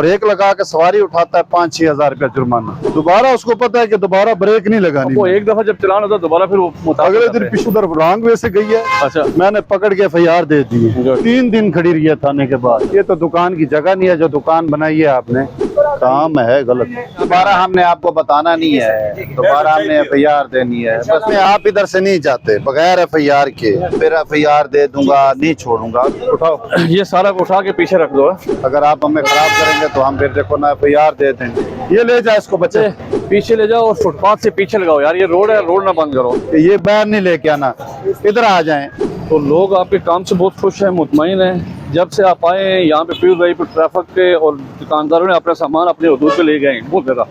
Break लगा के सवारी उठाता है 5-6 हजार रुपया जुर्माना। दोबारा उसको पता है कि दोबारा ब्रेक नहीं लगानी। वो एक दफा जब चलान होता है दोबारा फिर वो अगले दिन पीछे उधर रॉन्ग वे से गई है। अच्छा, मैंने पकड़ के FIR दे दी है। 3 दिन खड़ी रही है थाने के बाद। ये तो दुकान की जगह नहीं है जो दुकान बनाई है आपने, काम है गलत। दोबारा हमने आपको बताना नहीं है, दोबारा हमने FIR देनी है। बस मैं आप इधर से नहीं जाते बगैर FIR के, फिर FIR दे दूंगा, नहीं छोड़ूंगा। उठाओ, ये सारा उठा के पीछे रख दो। अगर आप हमें खराब करेंगे तो हम फिर देखो ना FIR दे देंगे। ये ले जाए इसको बच्चे, पीछे ले जाओ और फुटपाथ से पीछे लगाओ यार, ये रोड है, रोड ना बंद करो। ये बाहर नहीं लेके आना, इधर आ जाएं। तो लोग आपके काम से बहुत खुश हैं, मुतमईन हैं। जब से आप आए हैं यहाँ पे पीर भाई पर ट्रैफिक के और दुकानदारों ने अपना सामान अपने हदूद पे ले गए हैं बहुत ज़्यादा।